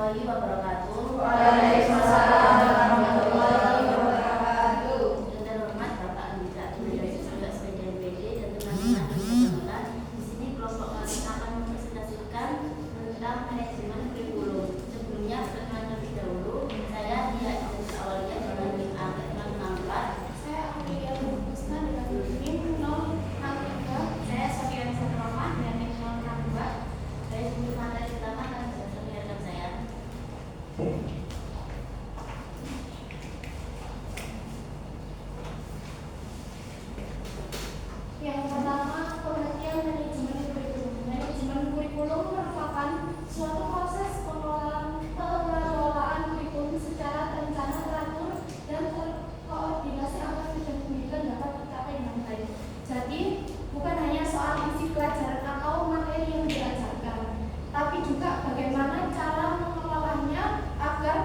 warahmatullahi wabarakatuh. Waalaikumsalam warahmatullahi wabarakatuh. Yang terhormat Bapak Andika juga sebagai PD dan teman-teman peserta. Di sini kelompok kami akan mempresentasikan tentang manajemen kurikulum. Sebelumnya perkenalan terlebih dahulu, saya Dia Idris Awalia dengan NIM A664. Saya Amelia Musna dengan NIM 063. Saya Sofia Rahman dengan NIM 062. Saya sebelum materi utama akan menjelaskan rekan saya. Yang pertama, pengertian manajemen kurikulum. Manajemen kurikulum merupakan suatu proses pengelolaan kurikulum secara terencana, teratur, dan terkoordinasi agar tujuan pendidikan dapat tercapai dengan baik. Jadi, bukan hanya soal isi pelajaran atau materi yang diajarkan, tapi juga bagaimana cara mengelolanya agar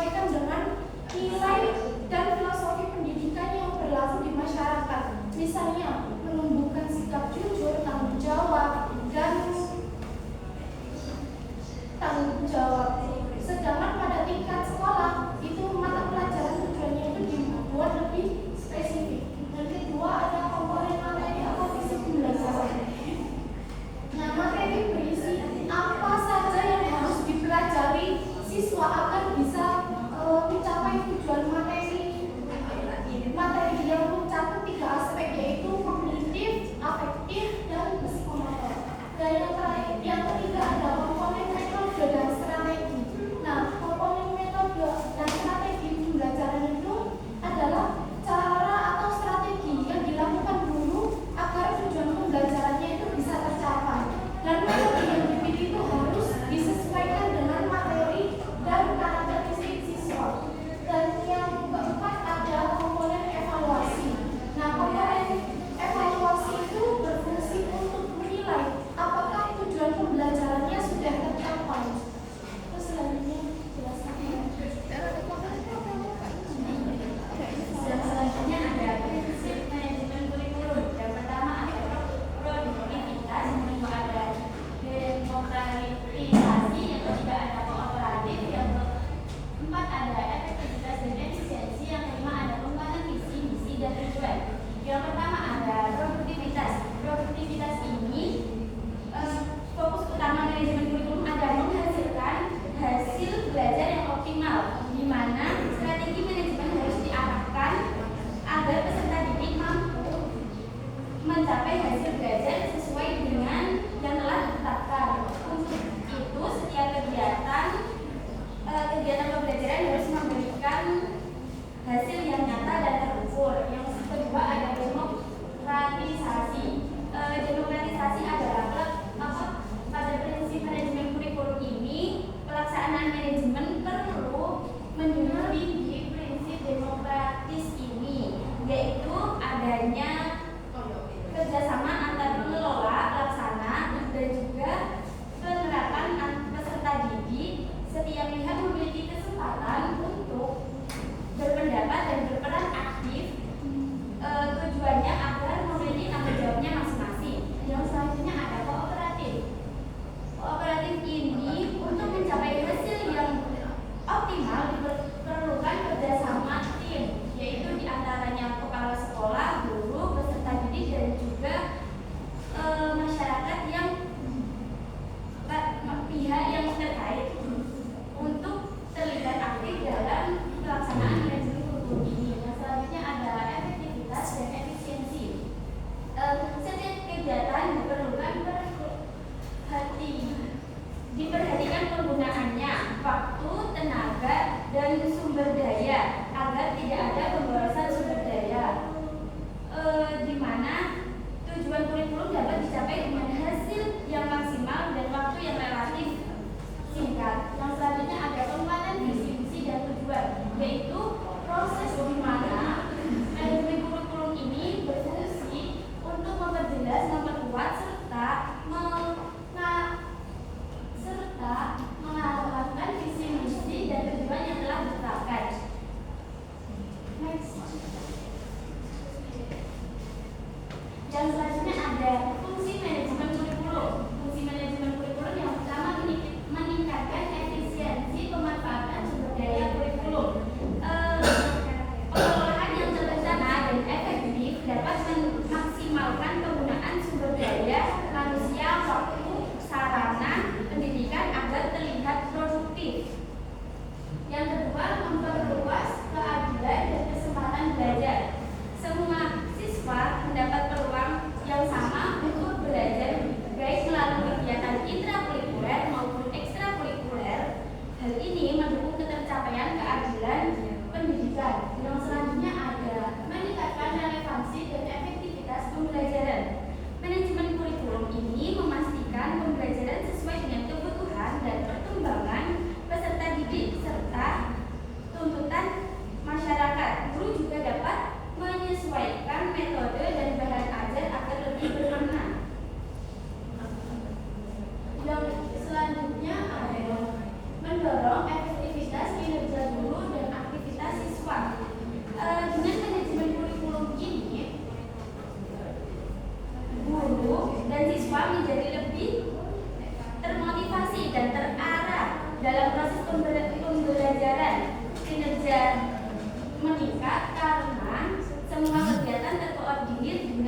disesuaikan dengan nilai dan filosofi pendidikan yang berlaku di masyarakat. Misalnya, menumbuhkan sikap jujur, tanggung jawab, dan tanggung jawab. Sedangkan pada tingkat sekolah itu mata pelajaran tujuannya itu dibuat lebih spesifik. Dan kedua ada komponen materi atau visi pembelajaran. Nah, materi berisi apa saja yang harus dipelajari siswa agar bisa mencapai tujuan materi. Materi yang mencakup 3 aspek, yaitu kognitif, afektif, dan psikomotor. Dan yang ketiga ada komponen metode dan strategi. Nah, komponen metode dan strategi pembelajaran itu adalah cara atau strategi yang dilakukan guru agar tujuan pembelajarannya itu bisa tercapai. Dan metode yang dipilih itu harus disesuaikan dengan materi dan karakteristik siswa. Dan yang keempat ada komponen evaluasi. Nah, komponen evaluasi itu berfungsi untuk menilai apakah tujuan pembelajarannya sudah tercapai. Terus selanjutnya jelaskan. Dan selanjutnya ada prinsip manajemen kurikulum. Yang pertama ada produktivitas, yang kedua ada demokratisasi, yang ketiga ada kooperatif, yang keempat ada efektivitas dan efisiensi, yang kelima ada pengembangan visi, misi, dan tujuan. Yang pertama ada produktivitas. Produktivitas ini fokus utama manajemen kurikulum adalah menghasilkan hasil belajar yang optimal, di mana strategi manajemen harus diarahkan agar peserta didik mampu mencapai hasil belajar sesuai dengan yang telah ditetapkan. Untuk itu, setiap kegiatan pembelajaran harus memberikan hasil yang nyata dan terukur. Yang kedua ada demokratisasi. Demokratisasi adalah pada prinsip manajemen kurikulum ini, pelaksanaan manajemen perlu menjunjung prinsip demokratis ini, yaitu adanya kerjasama antar pengelola, pelaksana, dan juga penerapan peserta didik. Setiap pihak memiliki kesempatan untuk berpendapat dan berperan aktif. Tujuannya agar memiliki tanggung jawabnya masing-masing. Yang selanjutnya ada kooperatif. Kooperatif ini untuk mencapai hasil yang optimal diperlukan kerjasama tim, yaitu diantaranya kepala sekolah, guru, peserta didik, dan juga masyarakat yang pihak yang terkait untuk terlibat aktif dalam pelaksanaan manajemen kurikulum ini. Yang selanjutnya ada efektivitas dan efisiensi. Setiap kegiatan diperhatikan penggunaannya, waktu, tenaga, dan sumber daya agar tidak ada pemborosan sumber daya. Di mana tujuan kurikulum dapat dicapai dengan hasil yang maksimal dan waktu yang relatif singkat. Yang selanjutnya ada pengembangan visi, misi, dan tujuan, yaitu proses di mana manajemen kurikulum ini berfungsi untuk memperjelas, memperkuat, serta mengarahkan visi, misi, dan tujuan yang telah ditetapkan.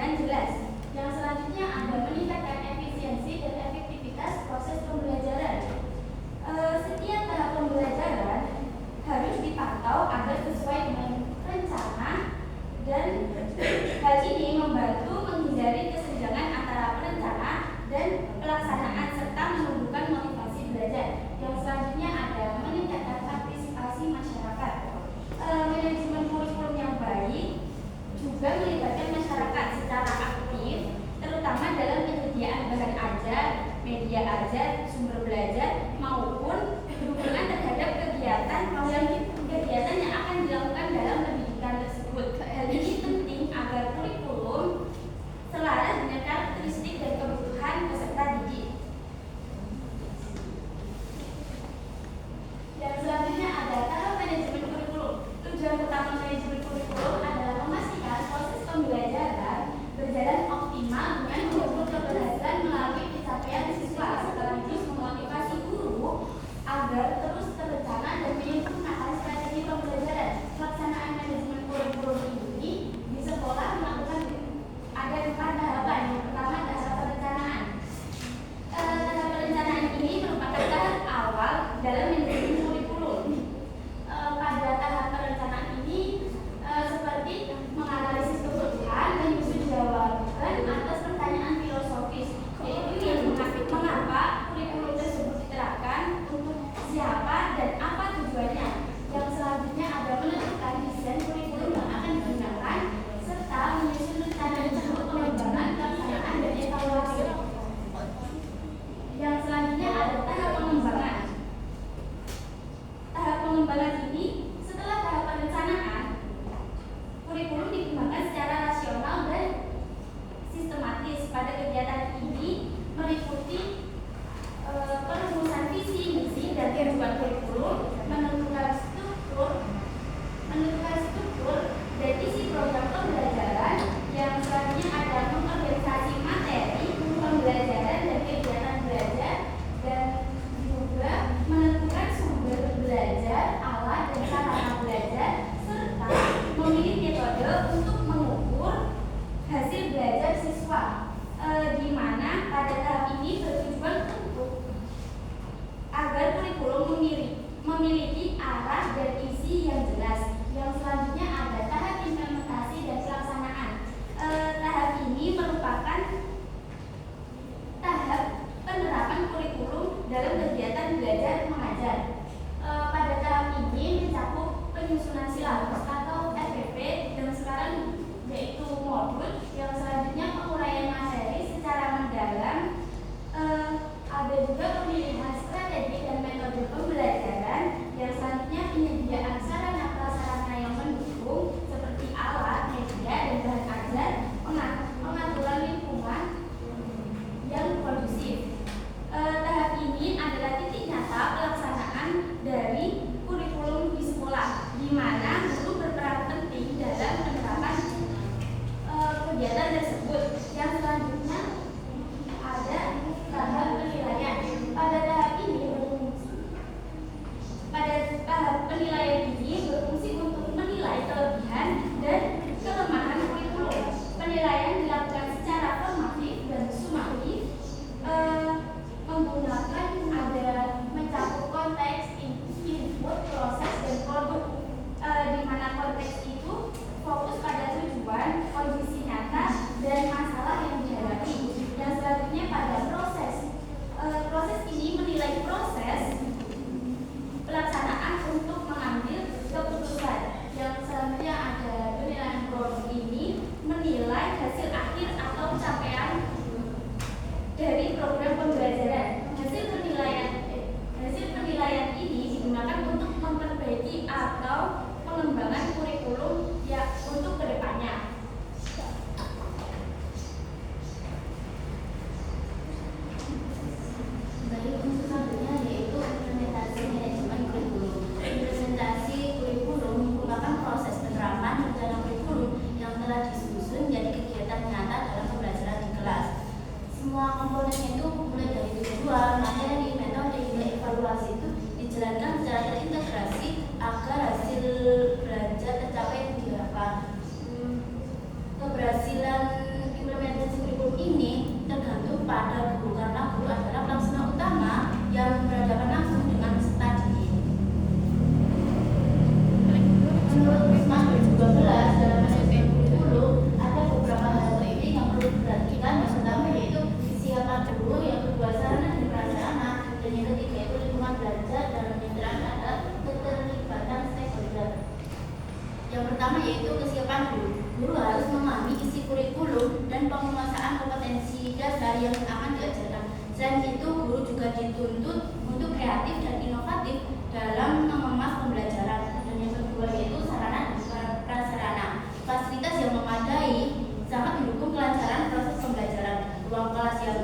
dengan jelas. Yang selanjutnya ada meningkatkan efisiensi dan efektivitas proses pembelajaran. Setiap tahap pembelajaran harus dipantau agar sesuai dengan rencana, dan hal ini membantu menghindari kesenjangan antara perencana dan pelaksanaan serta menumbuhkan motivasi belajar. Yang selanjutnya ada meningkatkan partisipasi masyarakat. Manajemen kurikulum yang baik juga melibatkan masyarakat secara aktif, terutama dalam penyediaan bahan ajar, media ajar, sumber belajar, maupun dukungan terhadap kegiatan yang akan dilakukan dalam pendidikan tersebut. Hal ini penting agar kurikulum selaras dengan karakteristik dan kebutuhan peserta didik. Yang selanjutnya ada tahap manajemen kurikulum. Tujuan utama manajemen kurikulum adalah memastikan proses pembelajaran berjalan optimal dengan mengukur keberhasilan melalui pencapaian siswa, sekaligus memotivasi guru agar terus terencana dan menyempurnakan strategi pembelajaran. Pelaksanaan manajemen kurikulum ini di sekolah melakukan ada 4 tahapan. Yang pertama, tahap perencanaan. Tahap perencanaan ini merupakan tahap awal dalam manajemen kurikulum. Pada tahap perencanaan ini pertama yaitu kesiapan guru. Guru harus memahami isi kurikulum dan penguasaan kompetensi dasar yang akan diajarkan. Selain itu, guru juga dituntut untuk kreatif dan inovatif dalam mengemas pembelajaran. Dan yang kedua yaitu sarana dan prasarana. Fasilitas yang memadai sangat mendukung kelancaran proses pembelajaran. Ruang kelas yang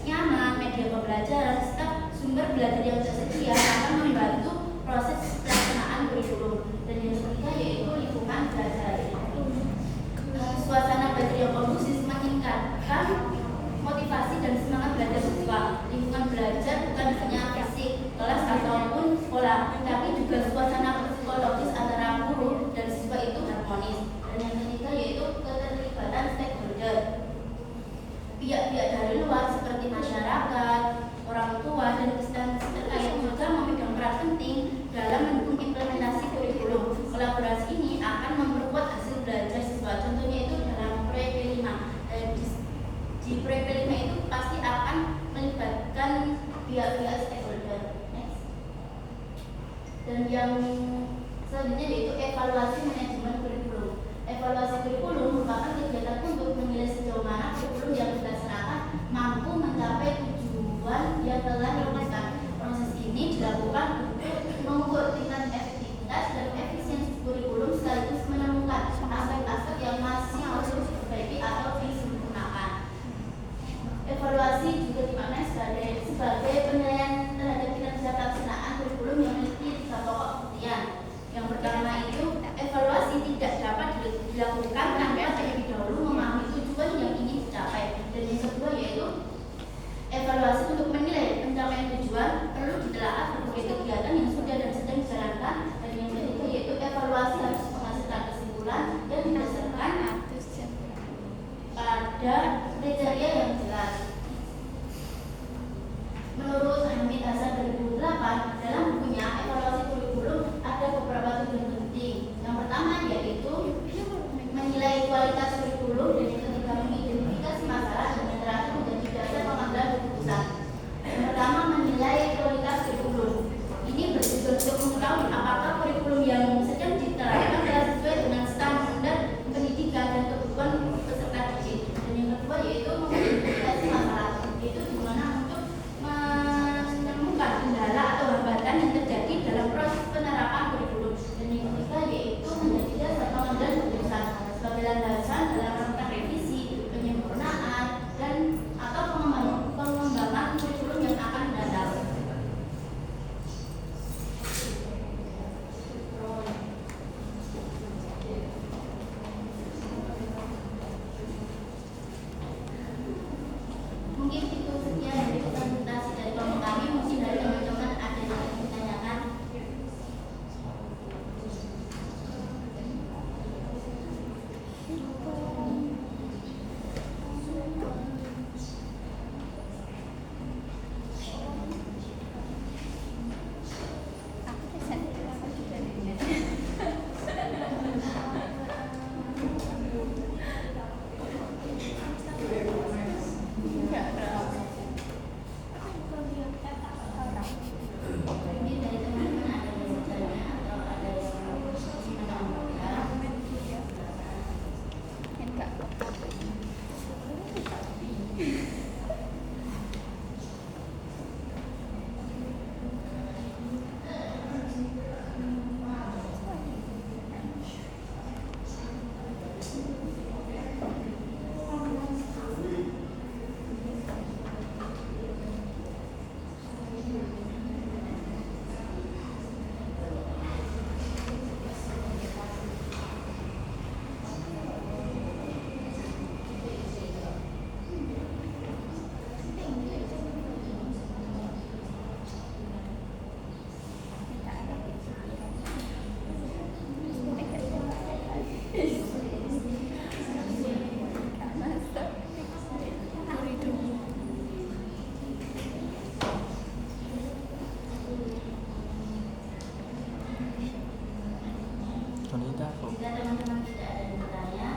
nyaman, media pembelajaran, serta sumber belajar yang tersedia akan membantu proses pelaksanaan kurikulum. Dan yang ketiga yaitu lingkungan belajar. Suasana belajar yang kondusif meningkatkan motivasi dan semangat belajar siswa. Lingkungan belajar bukan hanya fisik, kelas ataupun sekolah, tapi juga suasana psikologis antara guru dan siswa itu harmonis. Dan yang ketiga yaitu keterlibatan stakeholder. Pihak-pihak dari luar seperti masyarakat, orang tua, dan instansi terkait juga memegang peran penting dalam mendukung implementasi kurikulum. Kolaborasi ini akan memperkuat hasil belajar siswa. Contohnya itu dalam proyek P5. Di proyek P5 itu pasti akan melibatkan pihak-pihak stakeholder. Next. Dan yang selanjutnya yaitu evaluasi manajemen kurikulum. Evaluasi kurikulum merupakan kegiatan untuk menilai sejauh mana kurikulum yang dilaksanakan mampu mencapai tujuan yang telah dilakukan. Proses ini dilakukan untuk mengukur tingkat efektivitas dan efisiensi kurikulum sekaligus menemukan aspek-aspek yang masih harus diperbaiki atau disempurnakan. Evaluasi juga dimaknai sebagai penilaian terhadap kinerja pelaksanaan kurikulum yang memiliki 3 pokok buktian. Yang pertama itu evaluasi tidak dapat dilakukan tanpa terlebih dahulu memahami tujuan yang ingin dicapai. Dan yang kedua yaitu evaluasi untuk menilai pencapaian tujuan perlu ditelaah berbagai kegiatan yang sudah dan sedang dijalankan. Dan yang ketiga yaitu evaluasi harus menghasilkan kesimpulan yang didasarkan pada kriteria yang jelas. Menurut Hamid Hasan 2008, dalam bukunya evaluasi kurikulum ada beberapa tujuan penting. Yang pertama yaitu menilai kualitas kurikulum, dan yang ketiga mengidentifikasi masalah, dan yang terakhir menjadi dasar pengambilan keputusan. Yang pertama menilai kualitas kurikulum. Ini bertujuan untuk mengetahui apakah kurikulum yang sedang diterapkan telah sesuai dengan standar pendidikan dan kebutuhan peserta didik. Dan yang kedua yaitu mengidentifikasi masalah, yaitu dimana untuk menemukan kendala atau hambatan yang terjadi dalam proses penerapan kurikulum. Dan yang ketiga yaitu menjadi dasar pengambilan keputusan sebagai landasan dalam melakukan revisi, penyempurnaan, dan atau pengembangan kurikulum yang akan datang. Mungkin itu sekian dari presentasi dari kelompok kami. Mungkin dari teman-teman ada yang ingin ditanyakan. Mungkin dari teman-teman ada yang bertanya atau ada yang jika teman-teman tidak ada yang bertanya,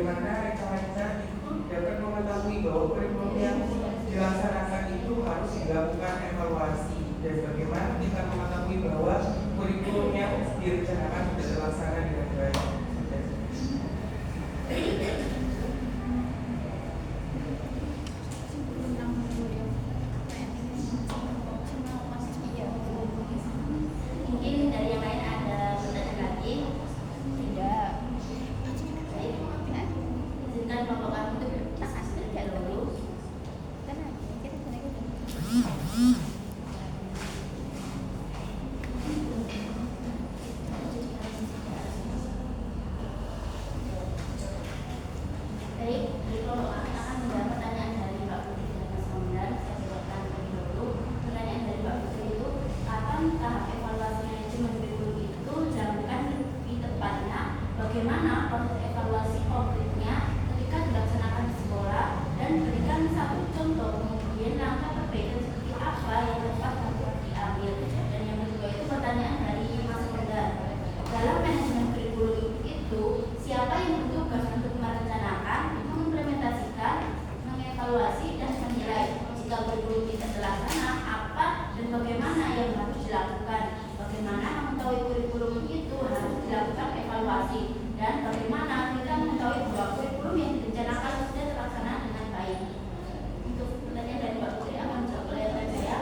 bagaimana rekan-rekan dapat mengetahui bahwa kurikulum yang dilaksanakan itu harus dilakukan evaluasi, dan bagaimana kita mengetahui bahwa kurikulum yang direncanakan sudah terlaksana dengan baik. Mungkin dari yang lain ada pertanyaan lagi? Tidak. Baik. Izinkan kelompok kami untuk berdiskusi terlebih dahulu. Baik, dari kelompok kami akan menjawab pertanyaan dari Mbak Putri dan Mas Komdan. Saya bacakan terlebih dahulu. Pertanyaan dari Mbak Putri itu, kapan tahap evaluasi manajemen kurikulum itu dilakukan lebih tepatnya? Bagaimana proses evaluasi konkretnya ketika dilaksanakan di sekolah, dan berikan satu contoh kemudian langkah perbaikan seperti apa yang dapat diambil. Dan yang kedua itu pertanyaan dari Mas Komdan. Dalam manajemen kurikulum itu, siapa yang bertugas untuk merencanakan, mengimplementasikan, mengevaluasi, dan menilai? Jika kurikulum tidak terlaksana, apa dan bagaimana yang harus dilakukan? Bagaimana mengetahui kurikulum itu harus dilakukan evaluasi? Dan bagaimana kita mengetahui bahwa kurikulum yang direncanakan sudah terlaksana dengan baik? Untuk pertanyaan dari Mbak Putri akan dijawab oleh saya.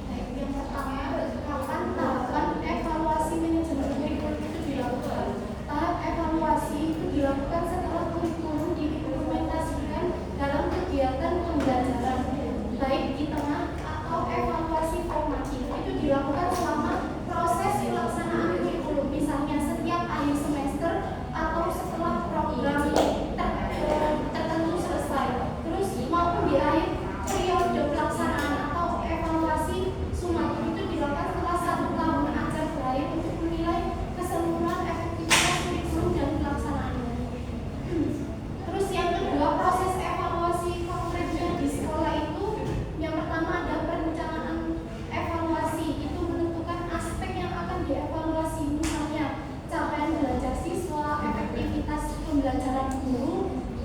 Baik, yang pertama, kapan tahapan evaluasi manajemen kurikulum itu dilakukan? Tahap evaluasi itu dilakukan setelah kurikulum diimplementasikan dalam kegiatan pembelajaran, baik di tengah atau evaluasi formatif. Itu dilakukan selama proses pelaksanaan kurikulum, misalnya setiap akhir semester atau setelah program tertentu selesai. Terus maupun di akhir periode pelaksanaan atau evaluasi sumatif itu dilakukan setelah 1 tahun ajar berakhir untuk menilai keseluruhan efektivitas kurikulum dan pelaksanaannya. Terus yang kedua, proses evaluasi konkretnya di sekolah itu, yang pertama ada perencanaan evaluasi. Itu menentukan aspek yang akan dievaluasi, misalnya capaian belajar siswa, efektivitas pembelajaran guru,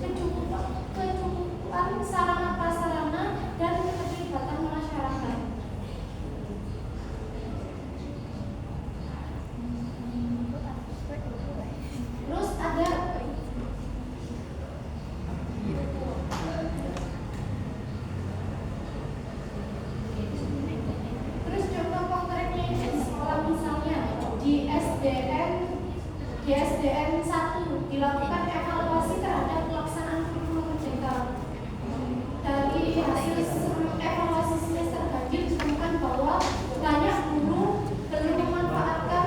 kecukupan sarana prasarana, dan keterlibatan masyarakat. Terus ada contoh konkretnya di sekolah, misalnya di SDN 1 dilakukan evaluasi terhadap pelaksanaan kurikulum merdeka. Dari hasil evaluasi semester ganjil ditemukan bahwa banyak guru belum memanfaatkan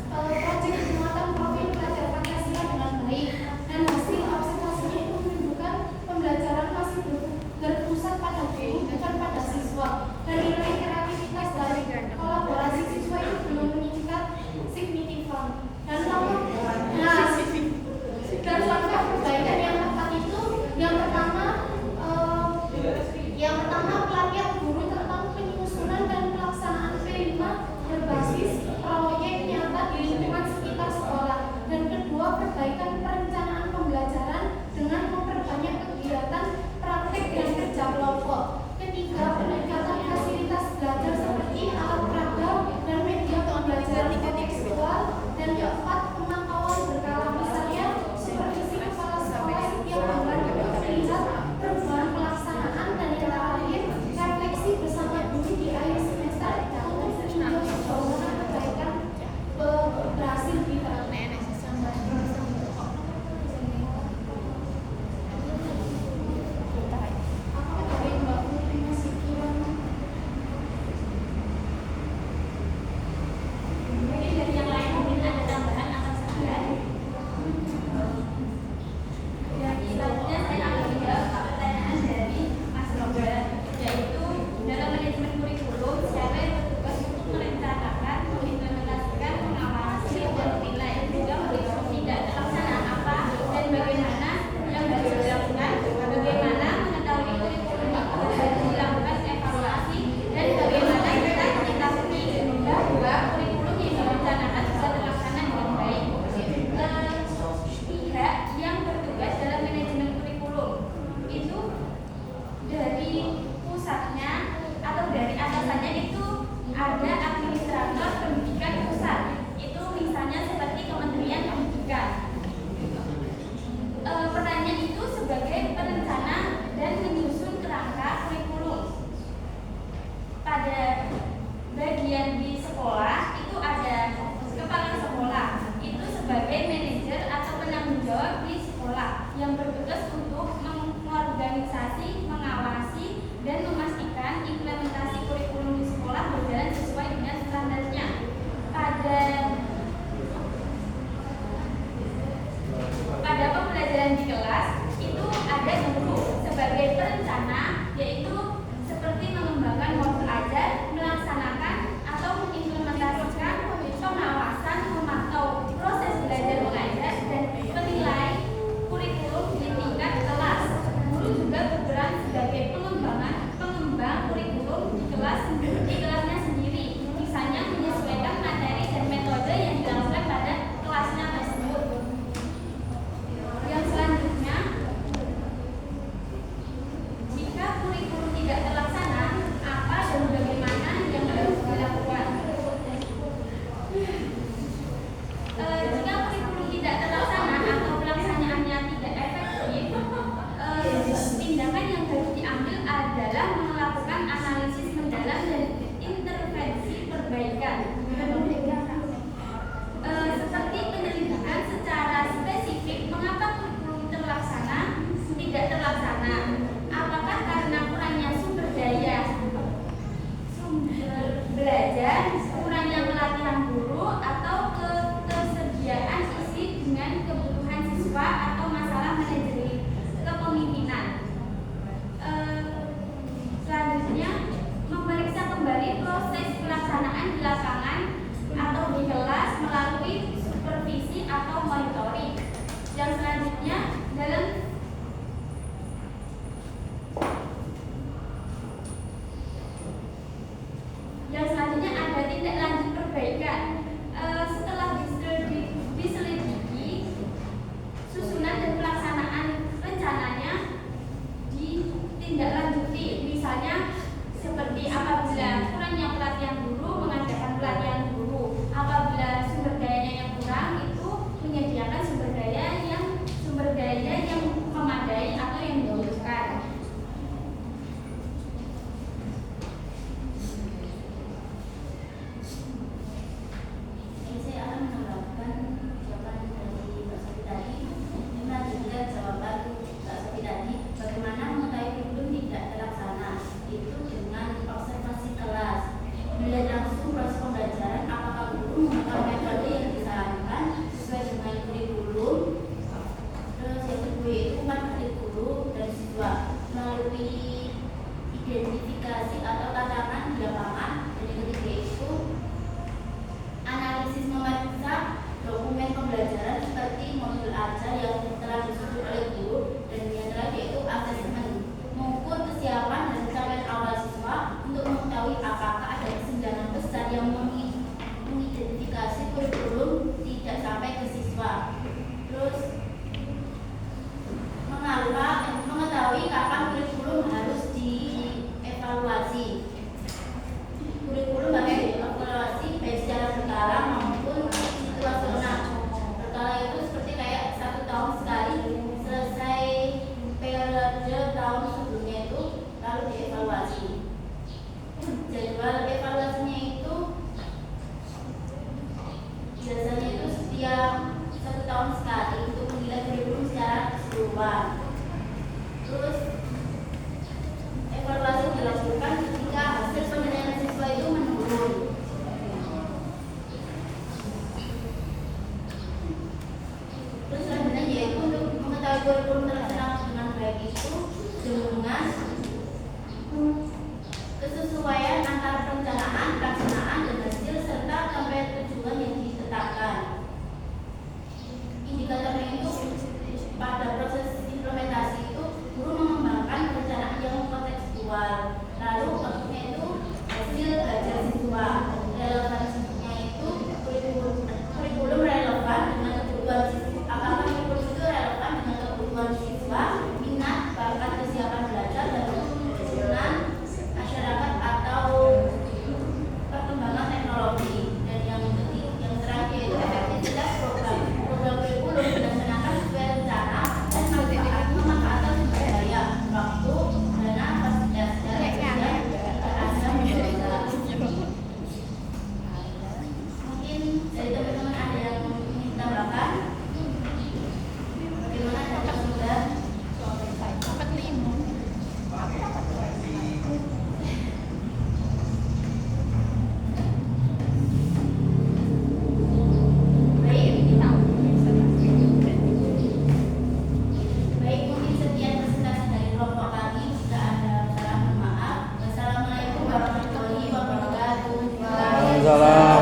proyek penguatan profil pelajar Pancasila dengan baik, dan hasil observasinya itu menunjukkan pembelajaran masih berpusat pada guru bukan pada siswa, dan nilai kreativitas dari kolaborasi siswa itu belum meningkat signifikan. Dan pusatnya atau dari atasannya itu ada administrator pendidikan pusat. Itu misalnya seperti Kementerian Pendidikan. Perannya itu sebagai perencana dan menyusun kerangka kurikulum. Pada bagian di sekolah itu ada kepala sekolah, itu sebagai manajer atau penanggung jawab di sekolah yang bertugas untuk mengorganisasi, mengawasi, dan memastikan implementasi kurikulum di sekolah berjalan sesuai dengan standarnya. Pada pembelajaran di kelas itu ada guru sebagai perencana, yaitu seperti mengembangkan modul ajar, melaksanakan atau mengimplementasikan pengawasan, memantau proses belajar mengajar, dan menilai kurikulum di tingkat kelas. Guru juga berperan sebagai pengembang kurikulum di kelasnya sendiri, misalnya menyesuaikan materi dan metode yang dilakukan pada kelasnya tersebut. Yang selanjutnya, jika kurikulum tidak terlaksana, apa dan bagaimana yang harus dilakukan? Jika kurikulum tidak terlaksana atau pelaksanaannya tidak efektif, tindakan yang harus diambil adalah melakukan analisis mendalam dan intervensi perbaikan. Seperti penyelidikan secara spesifik mengapa kurikulum tidak terlaksana, apakah karena kurangnya sumber belajar, kurangnya pelatihan guru, atau ketersediaan isi dengan kebutuhan siswa, atau masalah manajemen kepemimpinan. Selanjutnya, memeriksa kembali proses pelaksanaan di lapangan atau di kelas melalui supervisi atau monitoring. Yang selanjutnya, ada tindak lanjut perbaikan. Setelah diselidiki, susunan dan pelaksanaan rencananya ditindaklanjuti. Misalnya seperti apabila kurangnya pelatihan guru, mengadakan pelatihan guru. Apabila sumber dayanya yang kurang, itu menyediakan sumber daya yang memadai atau yang dibutuhkan. Saya akan menambahkan jawaban dari Mbak Sofi tadi. Ini melanjutkan jawaban Mbak Sofi tadi. Bagaimana mengetahui kurikulum tidak terlaksana? Itu dengan observasi kelas, melihat langsung proses pembelajaran, apakah guru menggunakan metode yang disarankan sesuai dengan kurikulum. Terus yang kedua itu manfaat guru dan siswa melalui identifikasi atau tantangan di lapangan. Dan yang ketiga itu analisis, memeriksa dokumen pembelajaran seperti modul ajar yang telah disusun oleh guru. Dan yang terakhir yaitu asesmen, mengukur kesiapan dan capaian awal siswa untuk mengetahui apakah ada kesenjangan besar yang mengidentifikasi kurikulum tidak sampai ke siswa. Terus mengetahui kapan kurikulum harus dievaluasi. Waalaikumsalam.